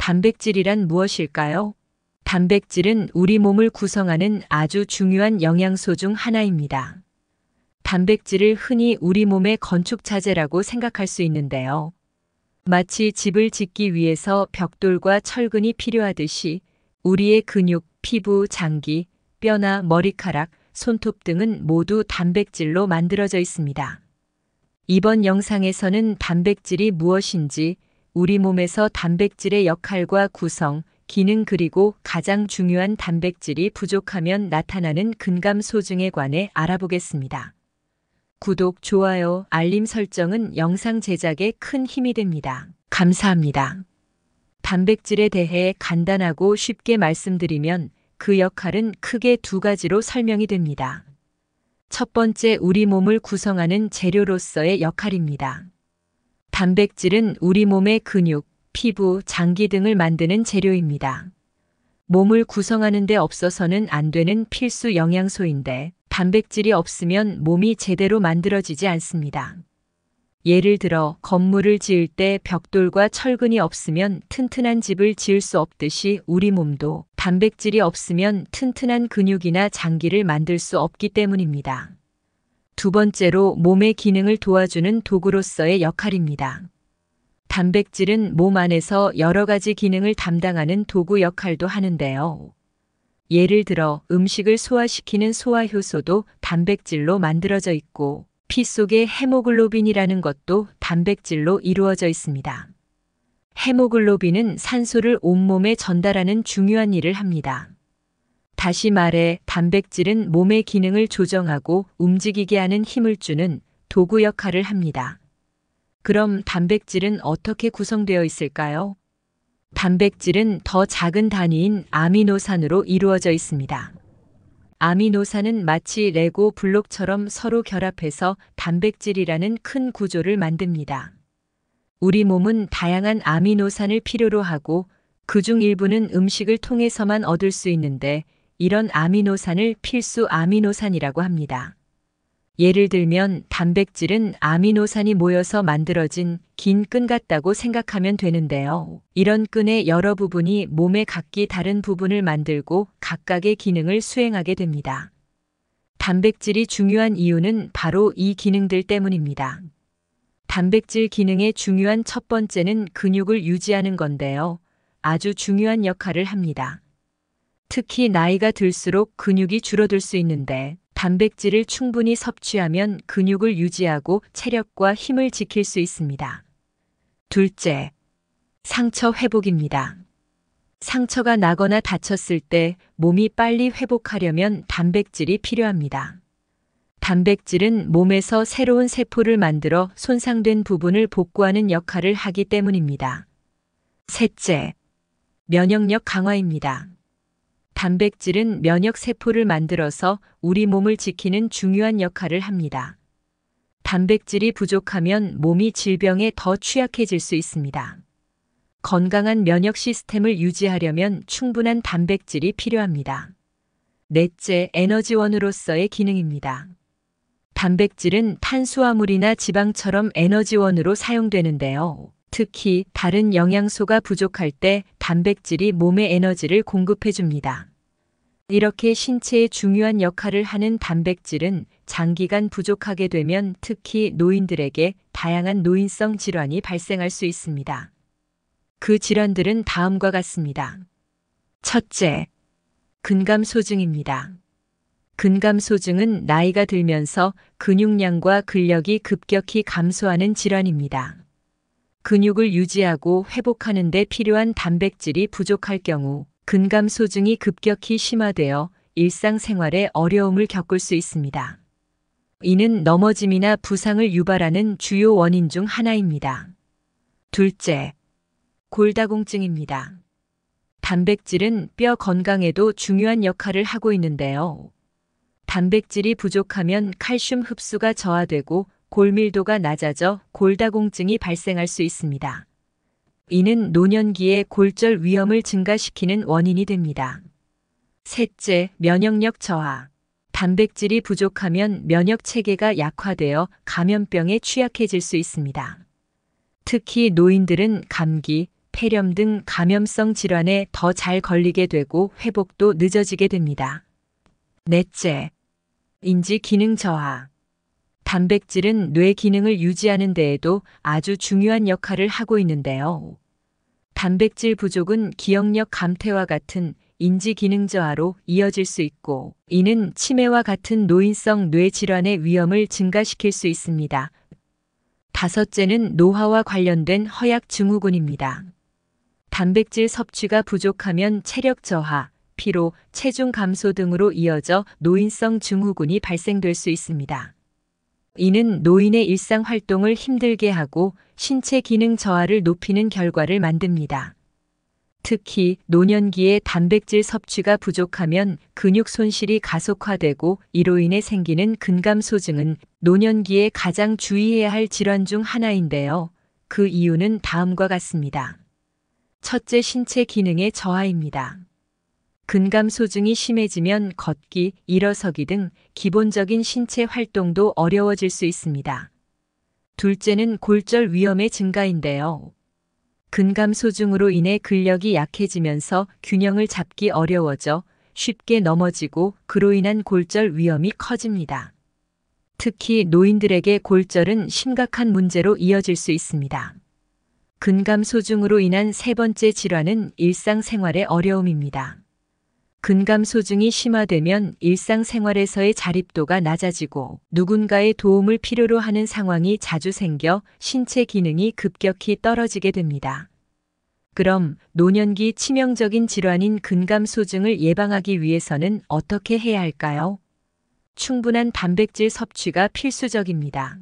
단백질이란 무엇일까요? 단백질은 우리 몸을 구성하는 아주 중요한 영양소 중 하나입니다. 단백질을 흔히 우리 몸의 건축자재라고 생각할 수 있는데요. 마치 집을 짓기 위해서 벽돌과 철근이 필요하듯이 우리의 근육, 피부, 장기, 뼈나 머리카락, 손톱 등은 모두 단백질로 만들어져 있습니다. 이번 영상에서는 단백질이 무엇인지, 우리 몸에서 단백질의 역할과 구성, 기능 그리고 가장 중요한 단백질이 부족하면 나타나는 근감소증에 관해 알아보겠습니다. 구독, 좋아요, 알림 설정은 영상 제작에 큰 힘이 됩니다. 감사합니다. 단백질에 대해 간단하고 쉽게 말씀드리면 그 역할은 크게 두 가지로 설명이 됩니다. 첫 번째, 우리 몸을 구성하는 재료로서의 역할입니다. 단백질은 우리 몸의 근육, 피부, 장기 등을 만드는 재료입니다. 몸을 구성하는 데 없어서는 안 되는 필수 영양소인데 단백질이 없으면 몸이 제대로 만들어지지 않습니다. 예를 들어 건물을 지을 때 벽돌과 철근이 없으면 튼튼한 집을 지을 수 없듯이 우리 몸도 단백질이 없으면 튼튼한 근육이나 장기를 만들 수 없기 때문입니다. 두 번째로, 몸의 기능을 도와주는 도구로서의 역할입니다. 단백질은 몸 안에서 여러 가지 기능을 담당하는 도구 역할도 하는데요. 예를 들어 음식을 소화시키는 소화효소도 단백질로 만들어져 있고 피 속의 헤모글로빈이라는 것도 단백질로 이루어져 있습니다. 헤모글로빈은 산소를 온몸에 전달하는 중요한 일을 합니다. 다시 말해 단백질은 몸의 기능을 조정하고 움직이게 하는 힘을 주는 도구 역할을 합니다. 그럼 단백질은 어떻게 구성되어 있을까요? 단백질은 더 작은 단위인 아미노산으로 이루어져 있습니다. 아미노산은 마치 레고 블록처럼 서로 결합해서 단백질이라는 큰 구조를 만듭니다. 우리 몸은 다양한 아미노산을 필요로 하고 그중 일부는 음식을 통해서만 얻을 수 있는데 이런 아미노산을 필수 아미노산이라고 합니다. 예를 들면 단백질은 아미노산이 모여서 만들어진 긴 끈 같다고 생각하면 되는데요. 이런 끈의 여러 부분이 몸의 각기 다른 부분을 만들고 각각의 기능을 수행하게 됩니다. 단백질이 중요한 이유는 바로 이 기능들 때문입니다. 단백질 기능의 중요한 첫 번째는 근육을 유지하는 건데요. 아주 중요한 역할을 합니다. 특히 나이가 들수록 근육이 줄어들 수 있는데 단백질을 충분히 섭취하면 근육을 유지하고 체력과 힘을 지킬 수 있습니다. 둘째, 상처 회복입니다. 상처가 나거나 다쳤을 때 몸이 빨리 회복하려면 단백질이 필요합니다. 단백질은 몸에서 새로운 세포를 만들어 손상된 부분을 복구하는 역할을 하기 때문입니다. 셋째, 면역력 강화입니다. 단백질은 면역 세포를 만들어서 우리 몸을 지키는 중요한 역할을 합니다. 단백질이 부족하면 몸이 질병에 더 취약해질 수 있습니다. 건강한 면역 시스템을 유지하려면 충분한 단백질이 필요합니다. 넷째, 에너지원으로서의 기능입니다. 단백질은 탄수화물이나 지방처럼 에너지원으로 사용되는데요. 특히 다른 영양소가 부족할 때 단백질이 몸에 에너지를 공급해 줍니다. 이렇게 신체에 중요한 역할을 하는 단백질은 장기간 부족하게 되면 특히 노인들에게 다양한 노인성 질환이 발생할 수 있습니다. 그 질환들은 다음과 같습니다. 첫째, 근감소증입니다. 근감소증은 나이가 들면서 근육량과 근력이 급격히 감소하는 질환입니다. 근육을 유지하고 회복하는 데 필요한 단백질이 부족할 경우 근감소증이 급격히 심화되어 일상생활에 어려움을 겪을 수 있습니다. 이는 넘어짐이나 부상을 유발하는 주요 원인 중 하나입니다. 둘째, 골다공증입니다. 단백질은 뼈 건강에도 중요한 역할을 하고 있는데요. 단백질이 부족하면 칼슘 흡수가 저하되고 골밀도가 낮아져 골다공증이 발생할 수 있습니다. 이는 노년기에 골절 위험을 증가시키는 원인이 됩니다. 셋째, 면역력 저하. 단백질이 부족하면 면역 체계가 약화되어 감염병에 취약해질 수 있습니다. 특히 노인들은 감기, 폐렴 등 감염성 질환에 더 잘 걸리게 되고 회복도 늦어지게 됩니다. 넷째, 인지 기능 저하. 단백질은 뇌 기능을 유지하는 데에도 아주 중요한 역할을 하고 있는데요. 단백질 부족은 기억력 감퇴와 같은 인지 기능 저하로 이어질 수 있고, 이는 치매와 같은 노인성 뇌 질환의 위험을 증가시킬 수 있습니다. 다섯째는 노화와 관련된 허약 증후군입니다. 단백질 섭취가 부족하면 체력 저하, 피로, 체중 감소 등으로 이어져 노인성 증후군이 발생될 수 있습니다. 이는 노인의 일상 활동을 힘들게 하고 신체 기능 저하를 높이는 결과를 만듭니다. 특히 노년기에 단백질 섭취가 부족하면 근육 손실이 가속화되고 이로 인해 생기는 근감소증은 노년기에 가장 주의해야 할 질환 중 하나인데요. 그 이유는 다음과 같습니다. 첫째, 신체 기능의 저하입니다. 근감소증이 심해지면 걷기, 일어서기 등 기본적인 신체 활동도 어려워질 수 있습니다. 둘째는 골절 위험의 증가인데요. 근감소증으로 인해 근력이 약해지면서 균형을 잡기 어려워져 쉽게 넘어지고 그로 인한 골절 위험이 커집니다. 특히 노인들에게 골절은 심각한 문제로 이어질 수 있습니다. 근감소증으로 인한 세 번째 질환은 일상생활의 어려움입니다. 근감소증이 심화되면 일상생활에서의 자립도가 낮아지고 누군가의 도움을 필요로 하는 상황이 자주 생겨 신체 기능이 급격히 떨어지게 됩니다. 그럼 노년기 치명적인 질환인 근감소증을 예방하기 위해서는 어떻게 해야 할까요? 충분한 단백질 섭취가 필수적입니다.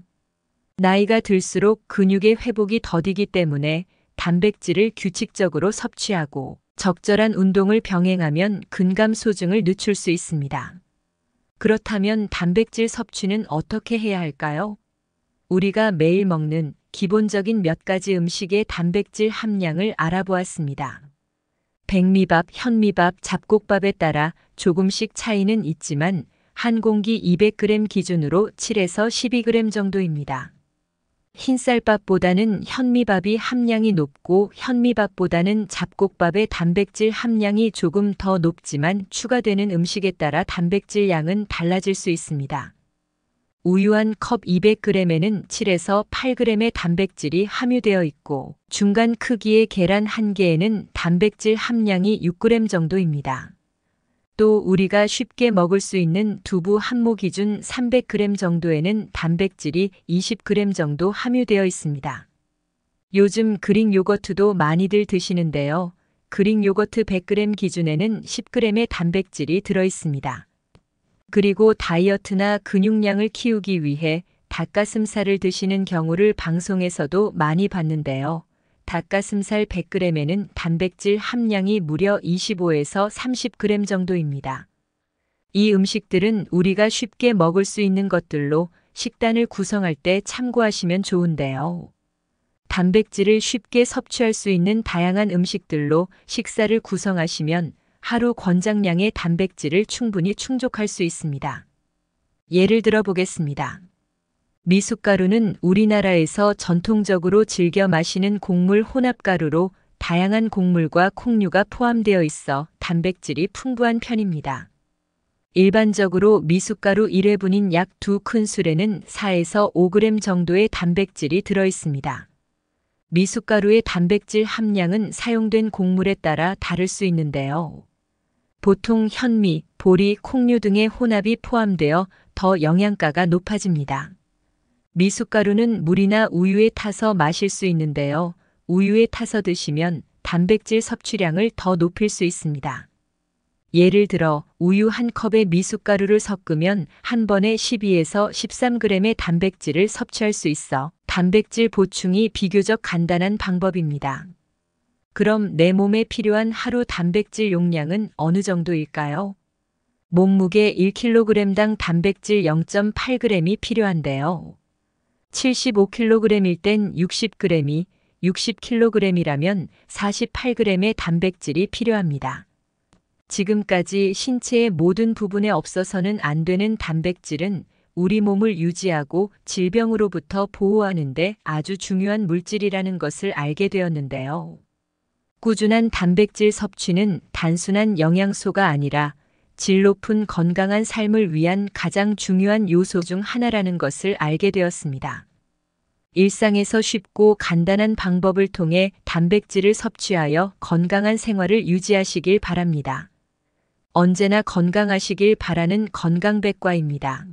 나이가 들수록 근육의 회복이 더디기 때문에 단백질을 규칙적으로 섭취하고 적절한 운동을 병행하면 근감소증을 늦출 수 있습니다. 그렇다면 단백질 섭취는 어떻게 해야 할까요? 우리가 매일 먹는 기본적인 몇 가지 음식의 단백질 함량을 알아보았습니다. 백미밥, 현미밥, 잡곡밥에 따라 조금씩 차이는 있지만 한 공기 200g 기준으로 7에서 12g 정도입니다. 흰쌀밥보다는 현미밥이 함량이 높고 현미밥보다는 잡곡밥의 단백질 함량이 조금 더 높지만 추가되는 음식에 따라 단백질 양은 달라질 수 있습니다. 우유 한 컵 200g에는 7에서 8g의 단백질이 함유되어 있고 중간 크기의 계란 한 개에는 단백질 함량이 6g 정도입니다. 또 우리가 쉽게 먹을 수 있는 두부 한 모 기준 300g 정도에는 단백질이 20g 정도 함유되어 있습니다. 요즘 그릭 요거트도 많이들 드시는데요. 그릭 요거트 100g 기준에는 10g의 단백질이 들어 있습니다. 그리고 다이어트나 근육량을 키우기 위해 닭가슴살을 드시는 경우를 방송에서도 많이 봤는데요. 닭가슴살 100g에는 단백질 함량이 무려 25에서 30g 정도입니다. 이 음식들은 우리가 쉽게 먹을 수 있는 것들로 식단을 구성할 때 참고하시면 좋은데요. 단백질을 쉽게 섭취할 수 있는 다양한 음식들로 식사를 구성하시면 하루 권장량의 단백질을 충분히 충족할 수 있습니다. 예를 들어 보겠습니다. 미숫가루는 우리나라에서 전통적으로 즐겨 마시는 곡물 혼합가루로 다양한 곡물과 콩류가 포함되어 있어 단백질이 풍부한 편입니다. 일반적으로 미숫가루 1회분인 약 2큰술에는 4에서 5g 정도의 단백질이 들어 있습니다. 미숫가루의 단백질 함량은 사용된 곡물에 따라 다를 수 있는데요. 보통 현미, 보리, 콩류 등의 혼합이 포함되어 더 영양가가 높아집니다. 미숫가루는 물이나 우유에 타서 마실 수 있는데요. 우유에 타서 드시면 단백질 섭취량을 더 높일 수 있습니다. 예를 들어 우유 한 컵에 미숫가루를 섞으면 한 번에 12에서 13g의 단백질을 섭취할 수 있어 단백질 보충이 비교적 간단한 방법입니다. 그럼 내 몸에 필요한 하루 단백질 용량은 어느 정도일까요? 몸무게 1kg당 단백질 0.8g이 필요한데요. 75kg일 땐 60g이, 60kg이라면 48g의 단백질이 필요합니다. 지금까지 신체의 모든 부분에 없어서는 안 되는 단백질은 우리 몸을 유지하고 질병으로부터 보호하는 데 아주 중요한 물질이라는 것을 알게 되었는데요. 꾸준한 단백질 섭취는 단순한 영양소가 아니라 질 높은 건강한 삶을 위한 가장 중요한 요소 중 하나라는 것을 알게 되었습니다. 일상에서 쉽고 간단한 방법을 통해 단백질을 섭취하여 건강한 생활을 유지하시길 바랍니다. 언제나 건강하시길 바라는 건강백과입니다.